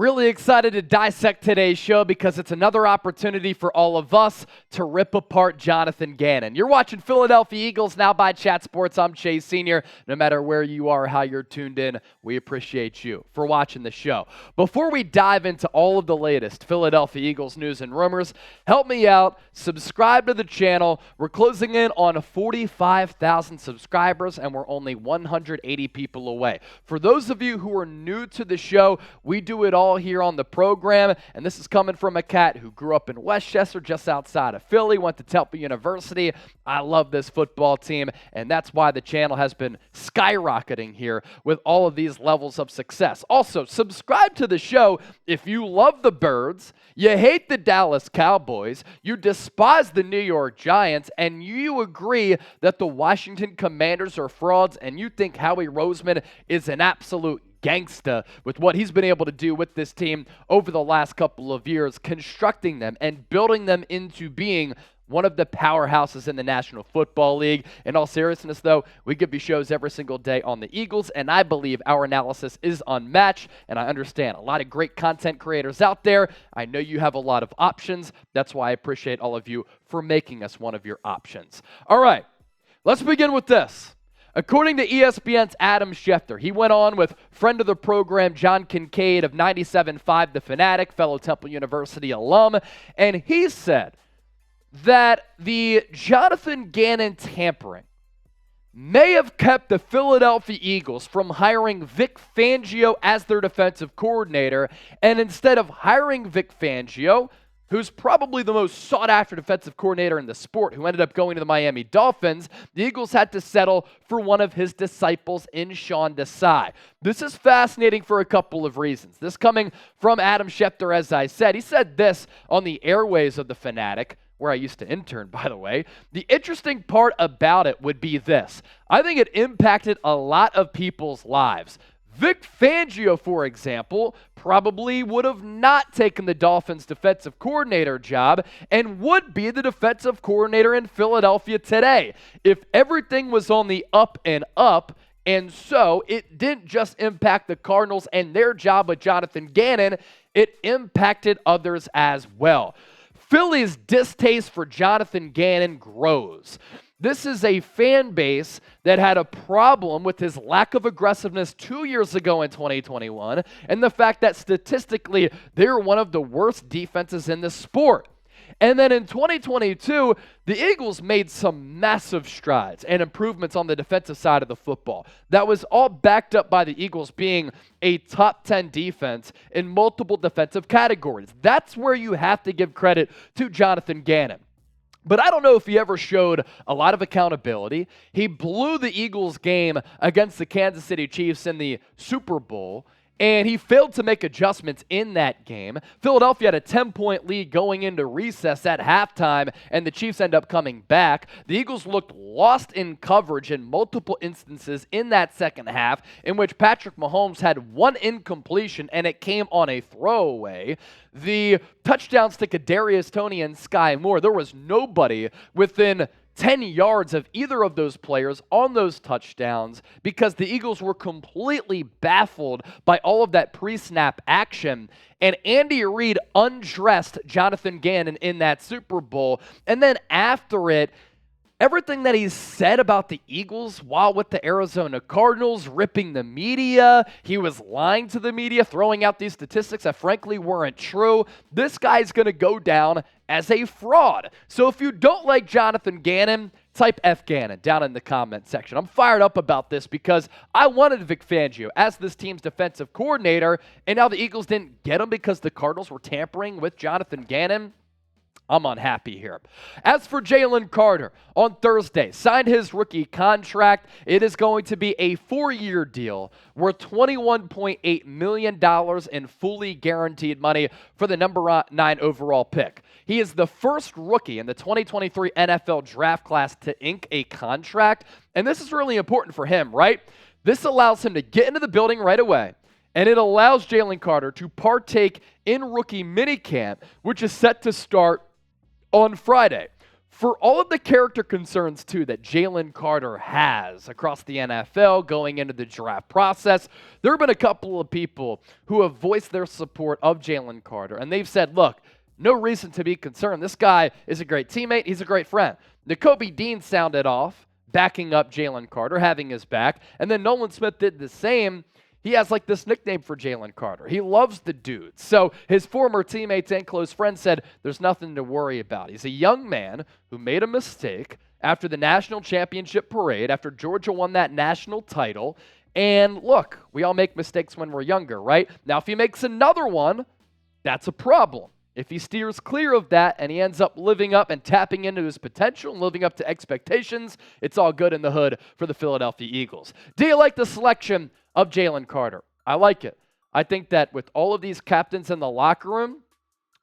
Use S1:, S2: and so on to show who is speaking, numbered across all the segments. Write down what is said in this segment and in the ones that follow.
S1: Really excited to dissect today's show because it's another opportunity for all of us to rip apart Jonathan Gannon. You're watching Philadelphia Eagles Now by Chat Sports. I'm Chase Sr. No matter where you are, how you're tuned in, we appreciate you for watching the show. Before we dive into all of the latest Philadelphia Eagles news and rumors, help me out. Subscribe to the channel. We're closing in on 45,000 subscribers, and we're only 180 people away. For those of you who are new to the show, we do it all here on the program, and this is coming from a cat who grew up in Westchester, just outside of Philly, went to Temple University. I love this football team, and that's why the channel has been skyrocketing here with all of these levels of success. Also, subscribe to the show if you love the Birds, you hate the Dallas Cowboys, you despise the New York Giants, and you agree that the Washington Commanders are frauds, and you think Howie Roseman is an absolute gangsta with what he's been able to do with this team over the last couple of years, constructing them and building them into being one of the powerhouses in the National Football League. In all seriousness, though, we give you shows every single day on the Eagles, and I believe our analysis is unmatched, and I understand a lot of great content creators out there. I know you have a lot of options. That's why I appreciate all of you for making us one of your options. All right, let's begin with this. According to ESPN's Adam Schefter, he went on with friend of the program John Kincaid of 97.5 The Fanatic, fellow Temple University alum, and he said that the Jonathan Gannon tampering may have kept the Philadelphia Eagles from hiring Vic Fangio as their defensive coordinator, and instead of hiring Vic Fangio, who's probably the most sought-after defensive coordinator in the sport, who ended up going to the Miami Dolphins, the Eagles had to settle for one of his disciples in Sean Desai. This is fascinating for a couple of reasons. This coming from Adam Schefter, as I said. He said this on the airways of The Fanatic, where I used to intern, by the way. The interesting part about it would be this. I think it impacted a lot of people's lives. Vic Fangio, for example, probably would have not taken the Dolphins' defensive coordinator job and would be the defensive coordinator in Philadelphia today if everything was on the up and up. And so it didn't just impact the Cardinals and their job with Jonathan Gannon, it impacted others as well. Philly's distaste for Jonathan Gannon grows. This is a fan base that had a problem with his lack of aggressiveness 2 years ago in 2021 and the fact that statistically they're one of the worst defenses in the sport. And then in 2022, the Eagles made some massive strides and improvements on the defensive side of the football. That was all backed up by the Eagles being a top 10 defense in multiple defensive categories. That's where you have to give credit to Jonathan Gannon. But I don't know if he ever showed a lot of accountability. He blew the Eagles game against the Kansas City Chiefs in the Super Bowl, and he failed to make adjustments in that game. Philadelphia had a 10-point lead going into recess at halftime, and the Chiefs end up coming back. The Eagles looked lost in coverage in multiple instances in that second half, in which Patrick Mahomes had one incompletion, and it came on a throwaway. The touchdowns to Kadarius Toney and Sky Moore, there was nobody within 10 yards of either of those players on those touchdowns because the Eagles were completely baffled by all of that pre-snap action. And Andy Reid undressed Jonathan Gannon in that Super Bowl. And then after it, everything that he said about the Eagles while with the Arizona Cardinals, ripping the media, he was lying to the media, throwing out these statistics that frankly weren't true. This guy's going to go down as a fraud. So if you don't like Jonathan Gannon, type F Gannon down in the comment section. I'm fired up about this because I wanted Vic Fangio as this team's defensive coordinator, and now the Eagles didn't get him because the Cardinals were tampering with Jonathan Gannon. I'm unhappy here. As for Jalen Carter, on Thursday, signed his rookie contract. It is going to be a 4-year deal worth $21.8 million in fully guaranteed money for the number 9 overall pick. He is the first rookie in the 2023 NFL draft class to ink a contract, and this is really important for him, right? This allows him to get into the building right away, and it allows Jalen Carter to partake in rookie minicamp, which is set to start on Friday. For all of the character concerns, too, that Jalen Carter has across the NFL going into the draft process, there have been a couple of people who have voiced their support of Jalen Carter, and they've said, look, no reason to be concerned. This guy is a great teammate. He's a great friend. Nakobe Dean sounded off, backing up Jalen Carter, having his back, and then Nolan Smith did the same. He has like this nickname for Jalen Carter. He loves the dude. So his former teammates and close friends said there's nothing to worry about. He's a young man who made a mistake after the national championship parade, after Georgia won that national title. And look, we all make mistakes when we're younger, right? Now, if he makes another one, that's a problem. If he steers clear of that and he ends up living up and tapping into his potential and living up to expectations, it's all good in the hood for the Philadelphia Eagles. Do you like the selection of Jalen Carter? I like it. I think that with all of these captains in the locker room,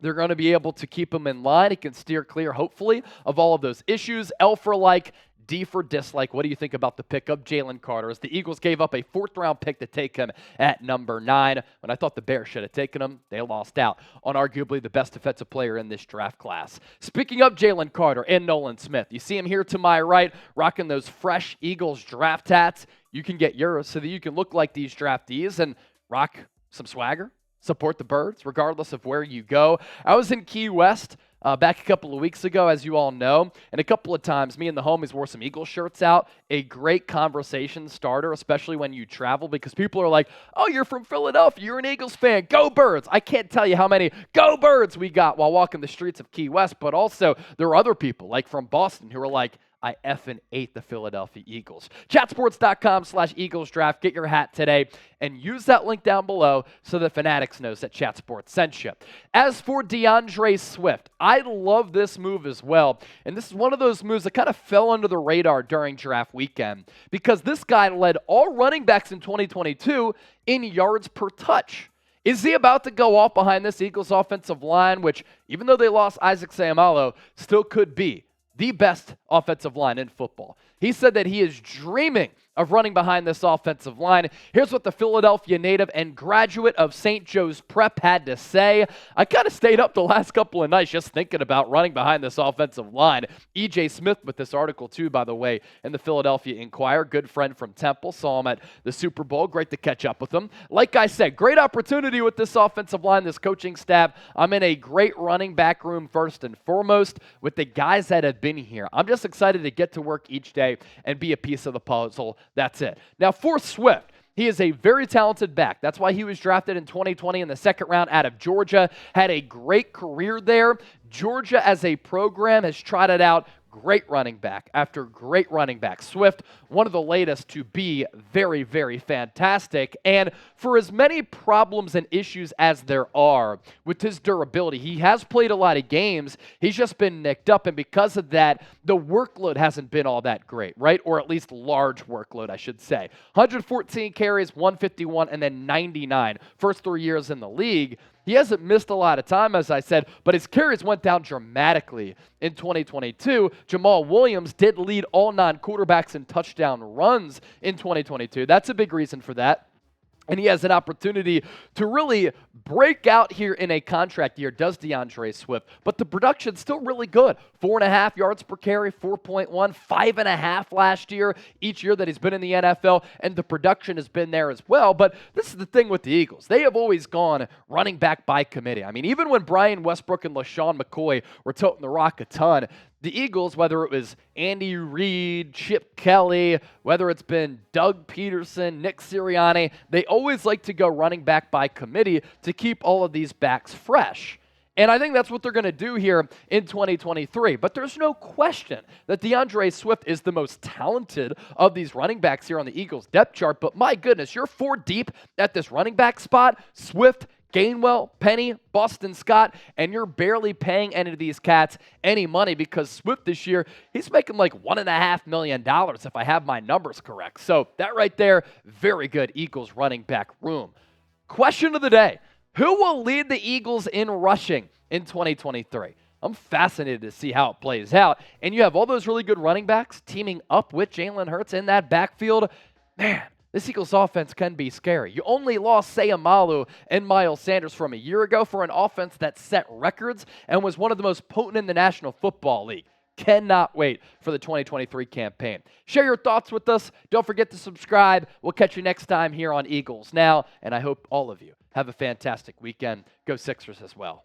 S1: they're going to be able to keep him in line. He can steer clear, hopefully, of all of those issues. L for like, D for dislike. What do you think about the pick of Jalen Carter? As the Eagles gave up a fourth-round pick to take him at number 9. When I thought the Bears should have taken him, they lost out on arguably the best defensive player in this draft class. Speaking of Jalen Carter and Nolan Smith, you see him here to my right, rocking those fresh Eagles draft hats. You can get yours so that you can look like these draftees and rock some swagger, support the Birds, regardless of where you go. I was in Key West back a couple of weeks ago, as you all know, and a couple of times me and the homies wore some Eagles shirts out. A great conversation starter, especially when you travel, because people are like, oh, you're from Philadelphia, you're an Eagles fan, go Birds. I can't tell you how many go Birds we got while walking the streets of Key West, but also there are other people, like from Boston, who are like, I effing ate the Philadelphia Eagles. Chatsports.com/Eagles Draft. Get your hat today and use that link down below so that Fanatics knows that Chat Sports sent you. As for DeAndre Swift, I love this move as well. And this is one of those moves that kind of fell under the radar during draft weekend because this guy led all running backs in 2022 in yards per touch. Is he about to go off behind this Eagles offensive line, which even though they lost Isaac Seumalo, still could be the best offensive line in football? He said that he is dreaming of running behind this offensive line. Here's what the Philadelphia native and graduate of St. Joe's Prep had to say. I kind of stayed up the last couple of nights just thinking about running behind this offensive line. E.J. Smith with this article too, by the way, in the Philadelphia Inquirer. Good friend from Temple. Saw him at the Super Bowl. Great to catch up with him. Like I said, great opportunity with this offensive line, this coaching staff. I'm in a great running back room first and foremost with the guys that have been here. I'm just excited to get to work each day and be a piece of the puzzle. That's it. Now, for Swift, he is a very talented back. That's why he was drafted in 2020 in the second round out of Georgia. Had a great career there. Georgia, as a program, has trotted out great running back after great running back. Swift, one of the latest to be very, very fantastic. And for as many problems and issues as there are with his durability, he has played a lot of games. He's just been nicked up. And because of that, the workload hasn't been all that great, right? Or at least large workload, I should say. 114 carries, 151, and then 99. First 3 years in the league. He hasn't missed a lot of time, as I said, but his carries went down dramatically in 2022. Jamal Williams did lead all non-quarterbacks in touchdown runs in 2022. That's a big reason for that. And he has an opportunity to really break out here in a contract year, does DeAndre Swift. But the production's still really good. 4.5 yards per carry, 4.1, 5.5 last year, each year that he's been in the NFL, and the production has been there as well. But this is the thing with the Eagles. They have always gone running back by committee. I mean, even when Brian Westbrook and LaShawn McCoy were toting the rock a ton, the Eagles, whether it was Andy Reid, Chip Kelly, whether it's been Doug Peterson, Nick Sirianni, they always like to go running back by committee to keep all of these backs fresh. And I think that's what they're going to do here in 2023. But there's no question that DeAndre Swift is the most talented of these running backs here on the Eagles depth chart. But my goodness, you're 4 deep at this running back spot. Swift, Gainwell, Penny, Boston Scott, and you're barely paying any of these cats any money because Swift this year, he's making like $1.5 million if I have my numbers correct. So that right there, very good Eagles running back room. Question of the day, who will lead the Eagles in rushing in 2023? I'm fascinated to see how it plays out. And you have all those really good running backs teaming up with Jalen Hurts in that backfield. Man, this Eagles offense can be scary. You only lost Seumalo and Miles Sanders from a year ago for an offense that set records and was one of the most potent in the National Football League. Cannot wait for the 2023 campaign. Share your thoughts with us. Don't forget to subscribe. We'll catch you next time here on Eagles Now, and I hope all of you have a fantastic weekend. Go Sixers as well.